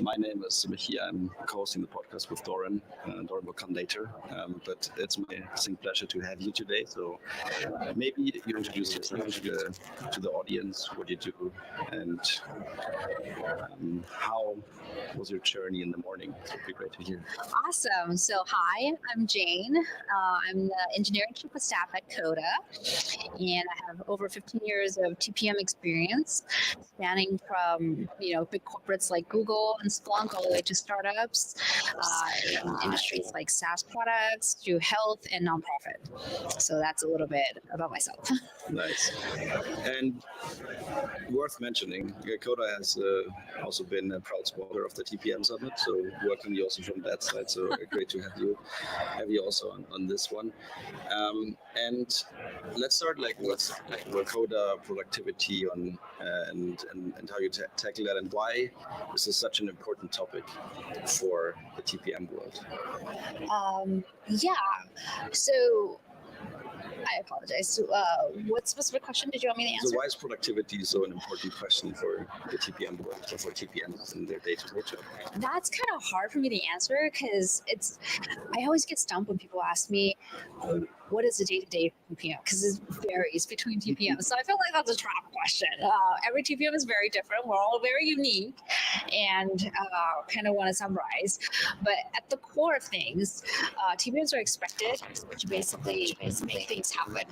My name is Michi. I'm co-hosting the podcast with Doran. Doran will come later, but it's my distinct pleasure to have you today. So maybe you introduce yourself to the audience, what you do, and how was your journey in the morning? It would be great to hear. Awesome. So, hi, I'm Jane. I'm the engineering chief of staff at Coda, and I have over 15 years of TPM experience, spanning from big corporates like Google and Splunk all the way to startups, in industries like SaaS products, to health and nonprofit. So that's a little bit about myself. Nice. And worth mentioning, Coda has also been a proud sponsor of the TPM Summit, so welcome you also from that side. So great to have you also on this one. And let's start with Coda productivity and how you tackle that, and why this is such an important topic for the TPM world. Yeah. So I apologize. So, what specific question did you want me to answer? So why is productivity so an important question for the TPM world, or for TPMs in their day-to-day job? That's kind of hard for me to answer because I always get stumped when people ask me, what is the day-to-day TPM? Because it varies between TPMs. So I feel like that's a trap question. Every TPM is very different. We're all very unique, and kind of want to summarize. But at the core of things, TPMs are expected to basically make things happen.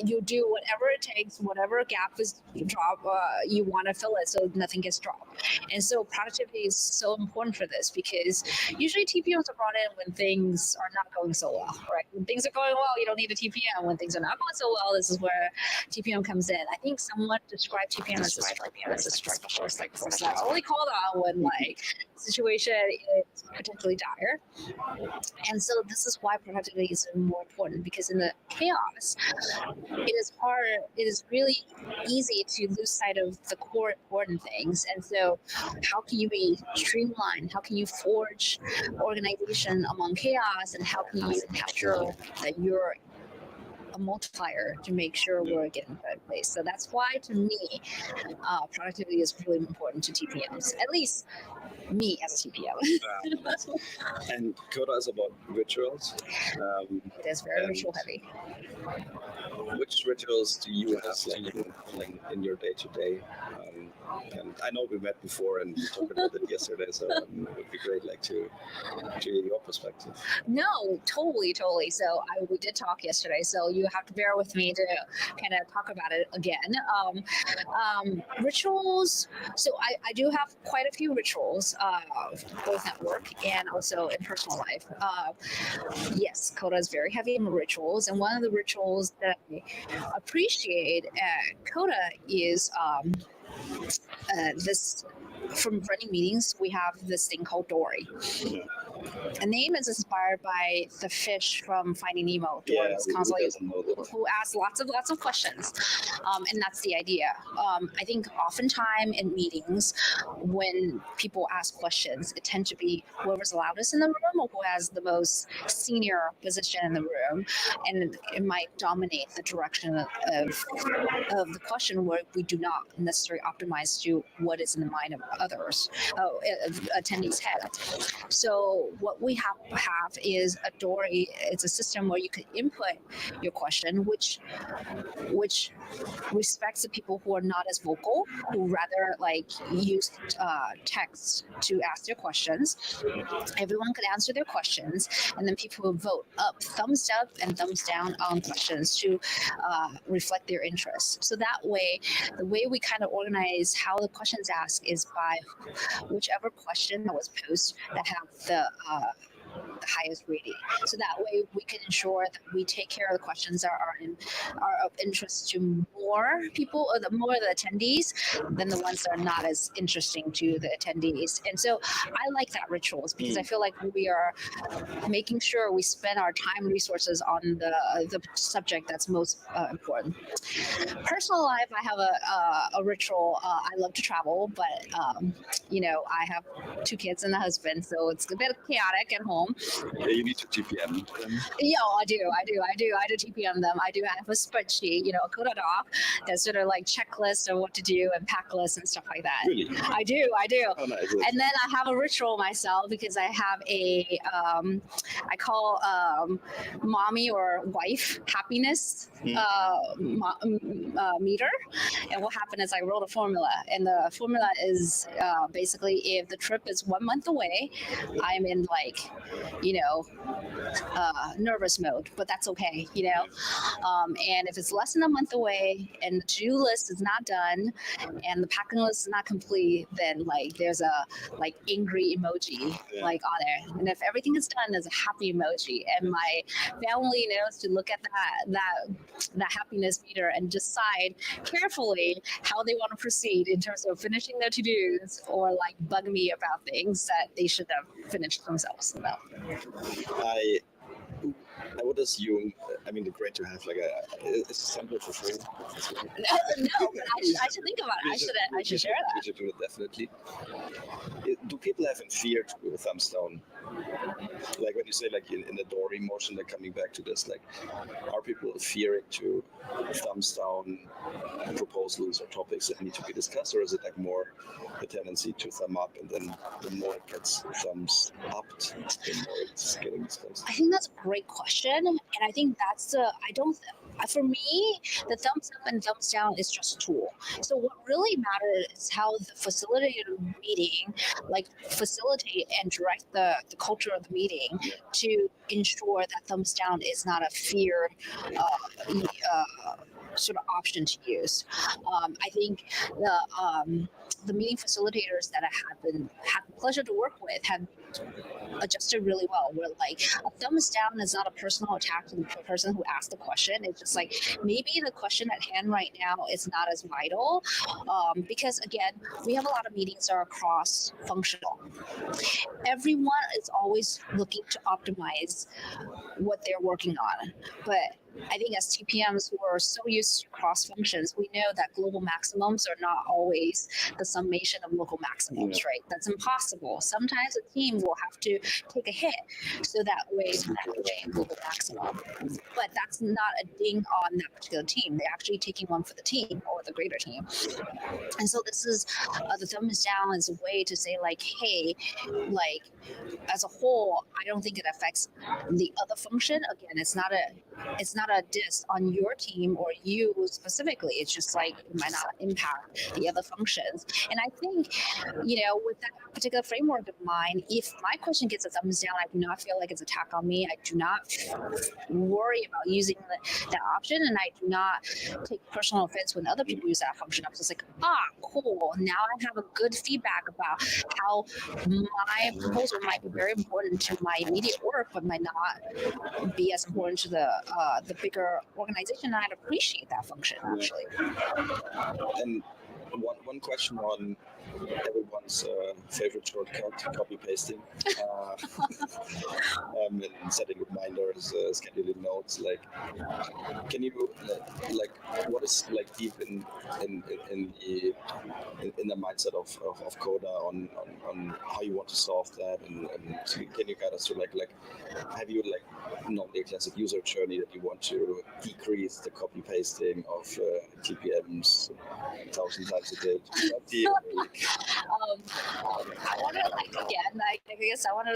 You do whatever it takes, whatever gap is dropped, you want to fill it so nothing gets dropped. And so productivity is so important for this, because usually TPMs are brought in when things are not going so well, right? When things are going well, you don't need a TPM. When things are not going so well, this is where TPM comes in. I think someone described TPM as a strike force. That's only called on when situation is potentially dire. And so this is why productivity is more important, because in the chaos, it is really easy to lose sight of the core important things. And so how can you be streamlined? How can you forge organization among chaos? And how can you make sure that you're a multiplier to make sure we're getting to that place? So that's why, to me, productivity is really important to TPMs, at least me as a TPM. And Coda is about rituals. It is very ritual heavy. Which rituals do you have in your day-to-day? And I know we met before and we talked about it yesterday, so it would be great to hear your perspective. No, totally. So we did talk yesterday, so you have to bear with me to kind of talk about it again. Rituals. So I do have quite a few rituals, both at work and also in personal life. Yes, Coda is very heavy in rituals, and one of the rituals that I appreciate at Coda is this. From running meetings, we have this thing called Dory. The name is inspired by the fish from Finding Nemo, Dory, constantly who asks lots of questions, and that's the idea. I think oftentimes in meetings, when people ask questions, it tends to be whoever's loudest in the room or who has the most senior position in the room, and it might dominate the direction of the question, where we do not necessarily optimize to what is in the mind of others, attendees' head. So what we have is a Dory. It's a system where you can input your question, which respects the people who are not as vocal, who rather use text to ask their questions. Everyone could answer their questions, and then people will vote thumbs up and thumbs down on questions to reflect their interests. So that way, the way we kind of organize how the questions asked is by whichever question that was posed that have the highest rating. So that way we can ensure that we take care of the questions that are of interest to more people, or more of the attendees, than the ones that are not as interesting to the attendees. And so I like that rituals, because I feel like we are making sure we spend our time and resources on the subject that's most important. Personal life, I have a ritual. I love to travel, but I have 2 kids and a husband, so it's a bit chaotic at home. home. You need to TPM them. Yeah, I do TPM them. I do have a spreadsheet, a Coda doc that's sort of like checklist of what to do and pack lists and stuff like that. Really? I do. Oh, nice. And then I have a ritual myself because I have I call mommy or wife happiness meter. And what happened is I wrote a formula, and the formula is basically if the trip is 1 month away, I'm in nervous mode, but that's okay, and if it's less than a month away and the to-do list is not done and the packing list is not complete, then there's a angry emoji on there, and if everything is done, there's a happy emoji, and my family knows to look at that happiness meter and decide carefully how they want to proceed in terms of finishing their to-dos or bug me about things that they should have finished themselves. I would assume, great to have it's a sample for free. No, but I should think about it. I should share that. We should do it, definitely. Do people have a fear to do a thumbs down? When you say in the door emotion, coming back to this, are people fearing to thumbs down proposals or topics that need to be discussed, or is it more the tendency to thumb up, and then the more it gets thumbs up, the more it's getting discussed? I think that's a great question, and I think that's for me, the thumbs up and thumbs down is just a tool. So what really matters is how the facilitator meeting, facilitate and direct the culture of the meeting to ensure that thumbs down is not a fear sort of option to use. I think the meeting facilitators that I had the pleasure to work with have adjusted really well. Where a thumbs down is not a personal attack to the person who asked the question. It's just maybe the question at hand right now is not as vital, because again, we have a lot of meetings that are cross functional. Everyone is always looking to optimize what they're working on, but I think as TPMs who are so used to cross functions, we know that global maximums are not always the summation of local maximums, right? That's impossible. Sometimes a team will have to take a hit so that way to achieve global maximum. But that's not a ding on that particular team. They're actually taking one for the team or the greater team. And so this is the thumbs down is a way to say hey, as a whole, I don't think it affects the other function. Again, it's not a diss on your team or you specifically. It's just it might not impact the other functions. And I think, with that particular framework of mine, if my question gets a thumbs down, I do not feel like it's an attack on me. I do not worry about using that option, and I do not take personal offense when other people use that function. I'm just cool. Now I have a good feedback about how my proposal might be very important to my immediate work, but might not be as important to the bigger organization. I'd appreciate that function, actually. And one question on everyone's favorite shortcut, copy pasting, and setting reminders, scheduling notes. Can you what is deep in the mindset of Coda on how you want to solve that, and can you guide us through have you not a classic user journey that you want to decrease the copy pasting of TPMs 1,000 times a day? I want to again, I guess I want to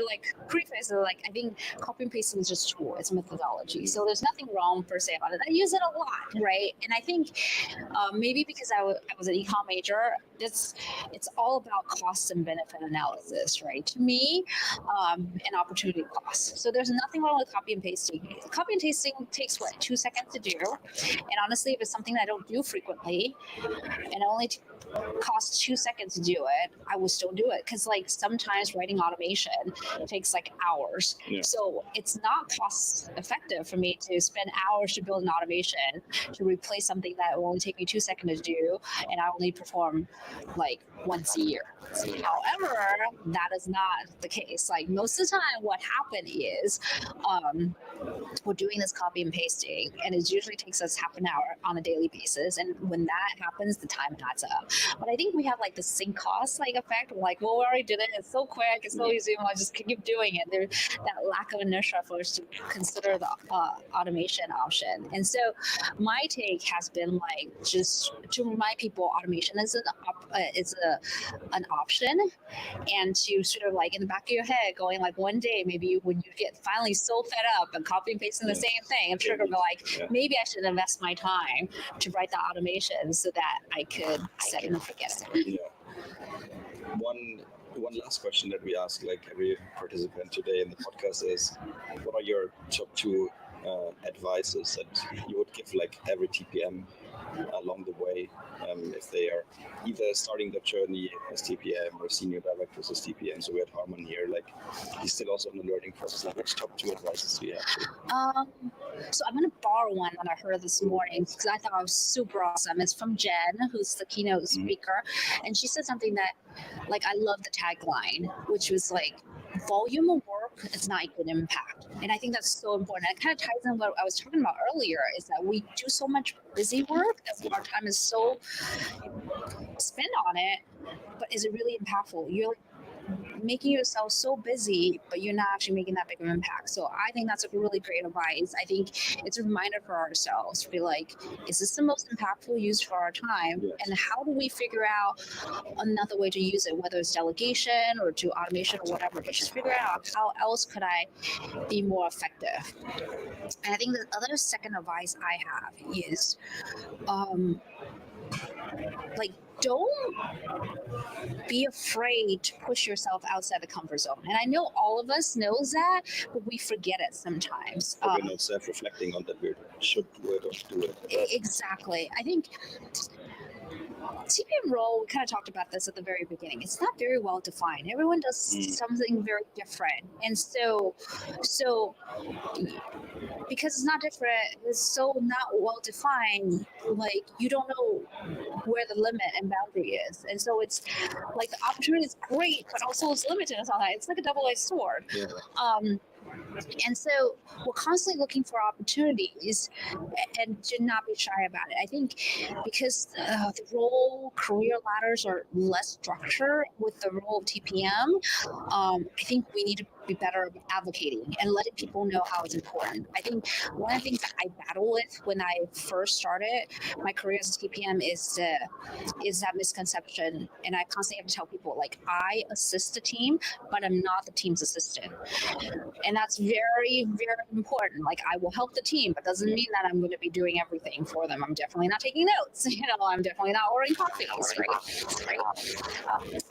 preface it. I think copy and pasting is just a tool. It's a methodology. So there's nothing wrong per se about it. I use it a lot, right? And I think maybe because I was an econ major, it's all about cost and benefit analysis, right? To me, an opportunity cost. So there's nothing wrong with copy and pasting. Copy and pasting takes 2 seconds to do. And honestly, if it's something that I don't do frequently, and only costs 2 seconds to do it, I will still do it, because sometimes writing automation takes hours. Yeah. So it's not cost effective for me to spend hours to build an automation to replace something that will only take me 2 seconds to do, and I only perform like once a year. However, that is not the case. Like most of the time, what happened is we're doing this copy and pasting, and it usually takes us half an hour on a daily basis. And when that happens, the time adds up. But I think we have like the sink cost like effect. We're like, well, we already did it. It's so quick. It's so easy. We'll just keep doing it. There's that lack of inertia for us to consider the automation option. And so my take has been like just to remind people automation is an option, and to sort of like in the back of your head going like one day maybe when you get finally so fed up and copy and pasting the same thing, I'm sure you'll be like, maybe I should invest my time to write the automation so that I could set it and forget it. Yeah. One last question that we ask like every participant today in the podcast is, what are your top two advices that you would give like every TPM along the way, if they are either starting their journey as TPM or senior directors as TPM? So we had Harman here, like he's still also in the learning process. Like, which top two advices do you have? So I'm going to borrow one that I heard this morning because I thought it was super awesome. It's from Jen, who's the keynote speaker, and she said something that, like, I love the tagline, which was like, volume of work is not equal to impact. And I think that's so important. It kind of ties in what I was talking about earlier, is that we do so much busy work that our time is so spent on it, but is it really impactful? You're making yourself so busy, but you're not actually making that big of an impact. So I think that's a really great advice. I think it's a reminder for ourselves to be like, is this the most impactful use for our time? Yes. And how do we figure out another way to use it, whether it's delegation or to automation or whatever, but just figure out how else could I be more effective. And I think the other second advice I have is like, don't be afraid to push yourself outside the comfort zone. And I know all of us knows that, but we forget it sometimes. We're not self-reflecting on that we should do it or do it. Exactly. I think TPM role, we kind of talked about this at the very beginning. It's not very well defined. Everyone does something very different. And so because it's not different, it's so not well defined, like you don't know where the limit and boundary is. And so it's like the opportunity is great, but also it's limited. It's like a double-edged sword. Yeah. And so we're constantly looking for opportunities and to not be shy about it. I think because the role career ladders are less structured with the role of TPM, I think we need to be better at advocating and letting people know how it's important. I think one of the things that I battle with when I first started my career as a TPM is that misconception. And I constantly have to tell people, like, I assist the team, but I'm not the team's assistant. And that's very, very important. Like, I will help the team, but doesn't mean that I'm going to be doing everything for them. I'm definitely not taking notes. I'm definitely not ordering coffees, right?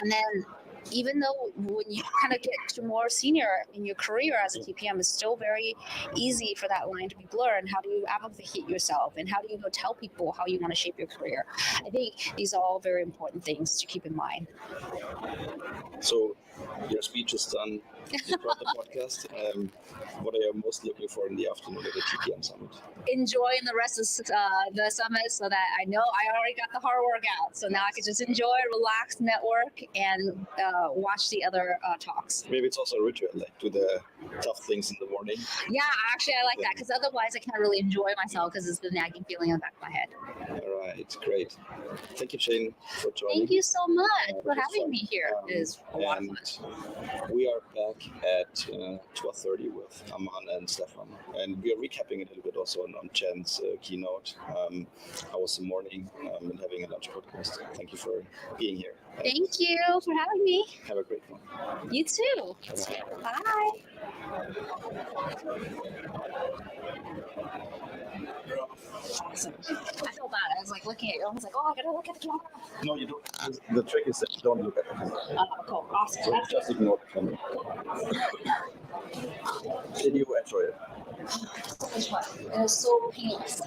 And then even though when you kind of get to more senior in your career as a TPM, it's still very easy for that line to be blurred. And how do you advocate yourself? And how do you go tell people how you want to shape your career? I think these are all very important things to keep in mind. So your speech is done. You brought the podcast. What are you most looking for in the afternoon at the TPM Summit? Enjoying the rest of the summit so that I know I already got the hard work out. So now I can just enjoy, relax, network, and watch the other talks. Maybe it's also a ritual, like do the tough things in the morning. Yeah, actually I like that, because otherwise I can't really enjoy myself because it's the nagging feeling in the back of my head. All right, great. Thank you, Shane, for joining. Thank you so much for having me here. It is a lot of fun. We are back at 12:30 with Aman and Stefan, and we are recapping a little bit also on Jen's keynote. How was the morning and having a lunch podcast. Thank you for being here. Thank you for having me. Have a great one. You too. Bye. Awesome. I felt bad. I was like looking at you. I was like, oh, I gotta look at the camera. No, you don't. The trick is that you don't look at the camera. Cool. Awesome. So just ignore the camera. Did you enjoy it? It was so painless.